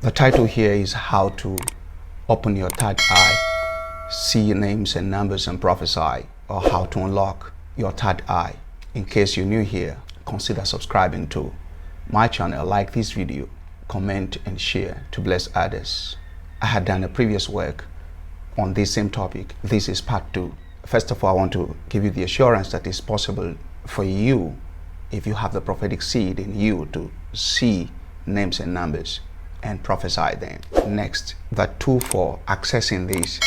The title here is How to Open Your Third Eye, See Names and Numbers and Prophesy, or How to Unlock Your Third Eye. In case you're new here, consider subscribing to my channel, like this video, comment and share to bless others. I had done a previous work on this same topic. This is part 2. First of all, I want to give you the assurance that it's possible for you, if you have the prophetic seed in you, to see names and numbers and prophesy them. Next, the tool for accessing this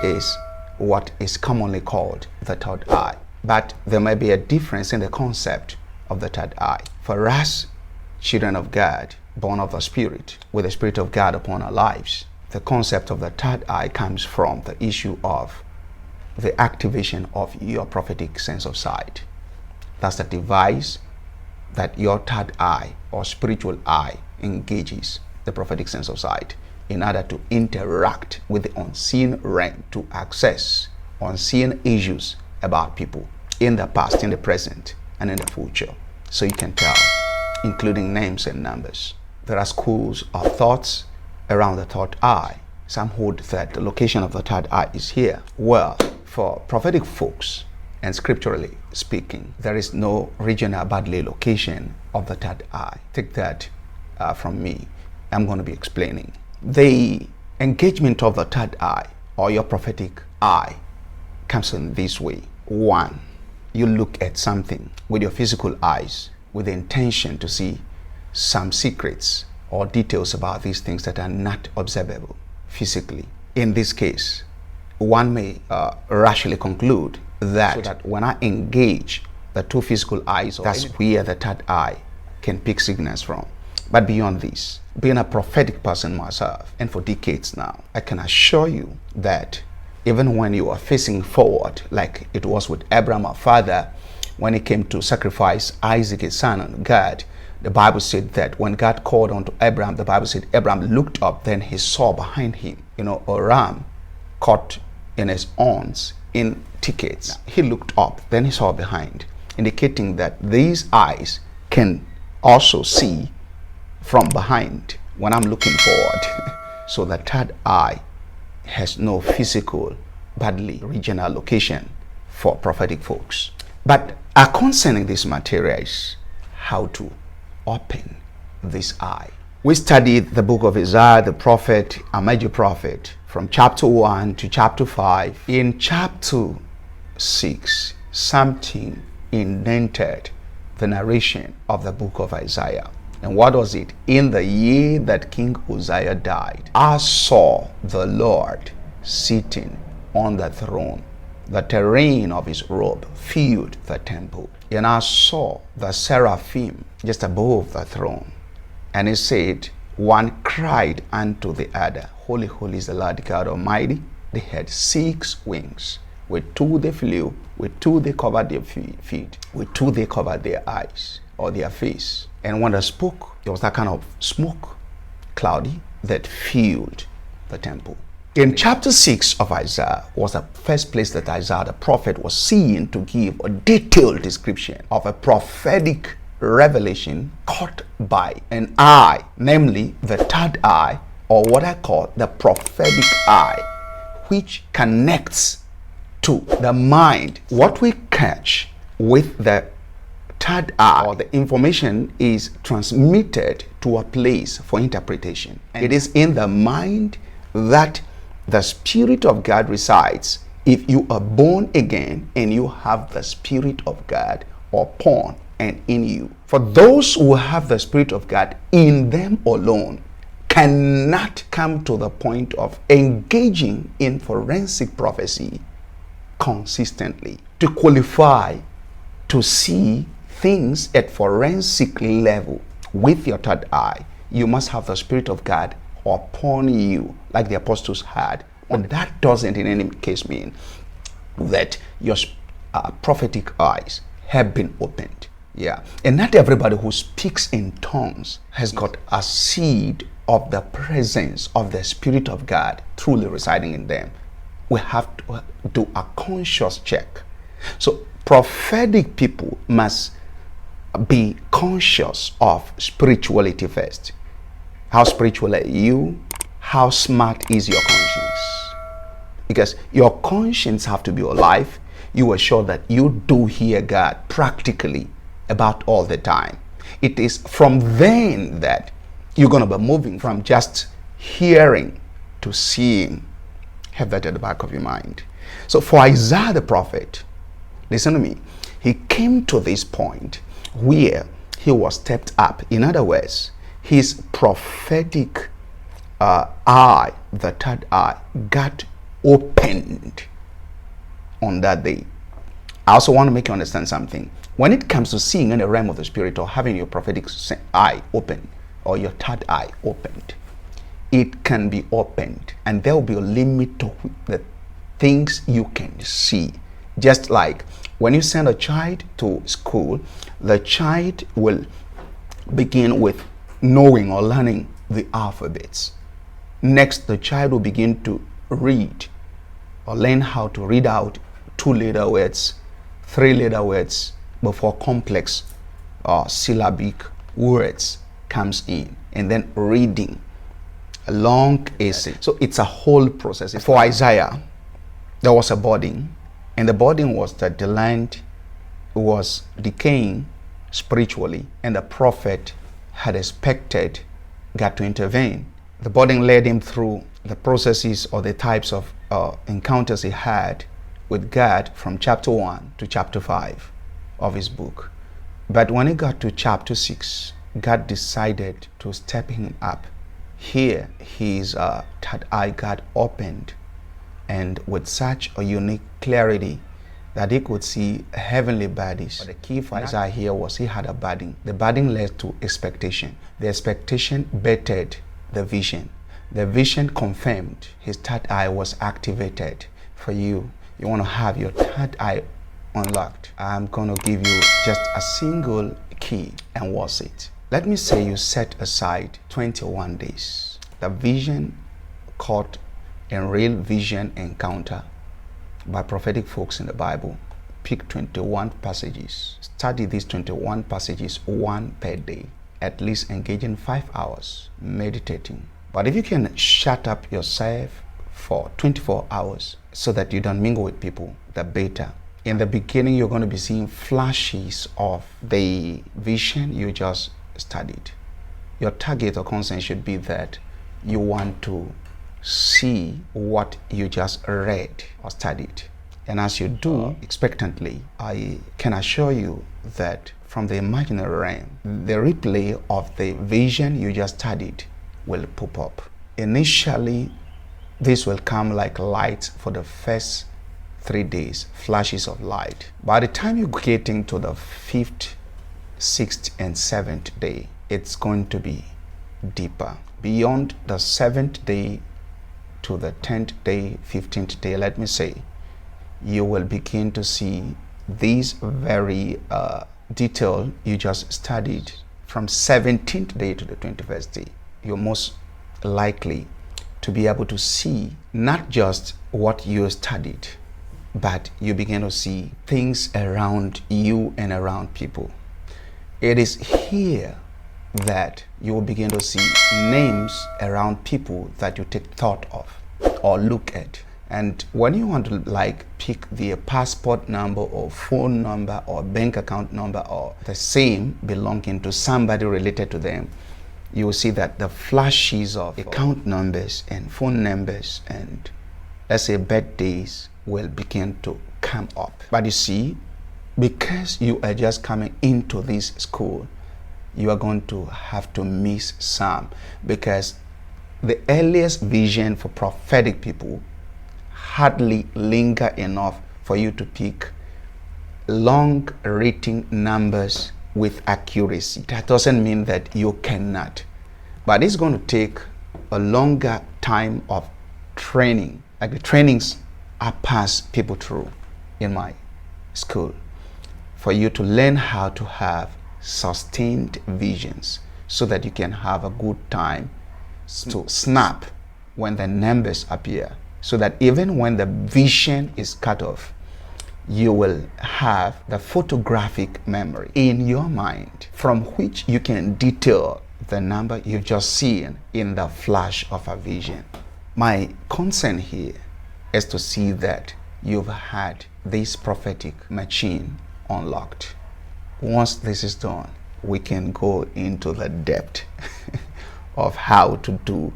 is what is commonly called the third eye. But there may be a difference in the concept of the third eye. For us, children of God, born of the Spirit, with the Spirit of God upon our lives, the concept of the third eye comes from the issue of the activation of your prophetic sense of sight. That's the device that your third eye or spiritual eye engages the prophetic sense of sight in order to interact with the unseen realm, to access unseen issues about people in the past, in the present, and in the future. So you can tell, including names and numbers. There are schools of thoughts around the third eye. Some hold that the location of the third eye is here. Well, for prophetic folks, and scripturally speaking, there is no regional bodily location of the third eye. Take that from me. I'm going to be explaining. The engagement of the third eye or your prophetic eye comes in this way. 1, you look at something with your physical eyes with the intention to see some secrets or details about these things that are not observable physically. In this case, one may rashly conclude that when I engage the two physical eyes, that's where the third eye can pick signals from. But beyond this, being a prophetic person myself, and for decades now, I can assure you that even when you are facing forward, like it was with Abraham, our father, when he came to sacrifice Isaac, his son, on God, the Bible said that when God called unto Abraham, the Bible said Abraham looked up, then he saw behind him, a ram caught in his horns in tickets. He looked up, then he saw behind, indicating that these eyes can also see from behind when I'm looking forward. So the third eye has no physical, bodily, regional location for prophetic folks. But concerning this material is how to open this eye. We studied the book of Idah, the prophet, a major prophet, from chapter 1 to chapter 5. In chapter 6, something indented the narration of the book of Isaiah. And what was it? In the year that King Uzziah died, I saw the Lord sitting on the throne. The terrain of his robe filled the temple. And I saw the seraphim just above the throne. And he said, one cried unto the other, Holy, holy is the Lord God Almighty. They had 6 wings. With 2 they flew, with 2 they covered their feet, with 2 they covered their eyes or their face. And when they spoke, there was that kind of smoke, cloudy, that filled the temple. In chapter 6 of Isaiah was the first place that Isaiah the prophet was seen to give a detailed description of a prophetic revelation caught by an eye, namely the third eye, or what I call the prophetic eye, which connects to the mind. What we catch with the third eye, or the information, is transmitted to a place for interpretation. And it is in the mind that the Spirit of God resides. If you are born again and you have the Spirit of God upon and in you. For those who have the Spirit of God in them alone cannot come to the point of engaging in forensic prophecy consistently. To qualify to see things at forensic level with your third eye, you must have the Spirit of God upon you, like the apostles had. And that doesn't in any case mean that your prophetic eyes have been opened. Yeah, and not everybody who speaks in tongues has got a seed of the presence of the Spirit of God truly residing in them. We have to do a conscious check. So prophetic people must be conscious of spirituality first. How spiritual are you? How smart is your conscience? Because your conscience have to be alive. You are sure that you do hear God practically about all the time. It is from then that you're going to be moving from just hearing to seeing. Have that at the back of your mind. So for Isaiah the prophet, listen to me, he came to this point where he was stepped up. In other words, his prophetic eye, the third eye, got opened on that day. I also want to make you understand something. When it comes to seeing in the realm of the spirit or having your prophetic eye open or your third eye opened, it can be opened and there will be a limit to the things you can see. Just like when you send a child to school, the child will begin with knowing or learning the alphabets. Next, the child will begin to read or learn how to read out 2-letter words, 3-letter words before complex syllabic words comes in, and then reading a long essay. So it's a whole process. For Isaiah, there was a burden, and the burden was that the land was decaying spiritually, and the prophet had expected God to intervene. The burden led him through the processes or the types of encounters he had with God from chapter 1 to chapter 5 of his book. But when he got to chapter 6, God decided to step him up. Here, his third eye got opened, and with such a unique clarity that he could see heavenly bodies. But the key for Isaiah here was he had a burden. The burden led to expectation. The expectation bettered the vision. The vision confirmed his third eye was activated. For you, you want to have your third eye unlocked. I'm going to give you just a single key, and what's it? Let me say you set aside 21 days. The vision caught in Real Vision Encounter by prophetic folks in the Bible. Pick 21 passages. Study these 21 passages, one per day. At least engaging 5 hours meditating. But if you can shut up yourself for 24 hours so that you don't mingle with people, the better. In the beginning, you're going to be seeing flashes of the vision you just studied. Your target or concern should be that you want to see what you just read or studied. And as you do expectantly, I can assure you that from the imaginary realm, the replay of the vision you just studied will pop up. Initially, this will come like light for the first 3 days, flashes of light. By the time you get into the 5th, 6th, and 7th day, it's going to be deeper. Beyond the 7th day to the 10th day, 15th day, let me say, you will begin to see these very detail you just studied from 17th day to the 21st day. You're most likely to be able to see not just what you studied, but you begin to see things around you and around people. It is here that you will begin to see names around people that you take thought of or look at. And when you want to like pick their passport number or phone number or bank account number or the same belonging to somebody related to them, you will see that the flashes of account numbers and phone numbers and let's say birthdays will begin to come up. But you see, because you are just coming into this school, you are going to have to miss some, because the earliest vision for prophetic people hardly linger enough for you to pick long written numbers with accuracy. That doesn't mean that you cannot, but it's going to take a longer time of training. Like the trainings I pass people through in my school, for you to learn how to have sustained visions so that you can have a good time to snap when the numbers appear, so that even when the vision is cut off, you will have the photographic memory in your mind from which you can detail the number you've just seen in the flash of a vision. My concern here is to see that you've had this prophetic machine unlocked. Once this is done, we can go into the depth of how to do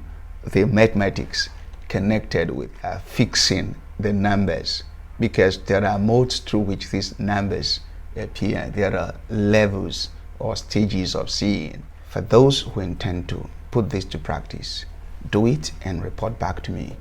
the mathematics connected with fixing the numbers, because there are modes through which these numbers appear. There are levels or stages of seeing. For those who intend to put this to practice, do it and report back to me.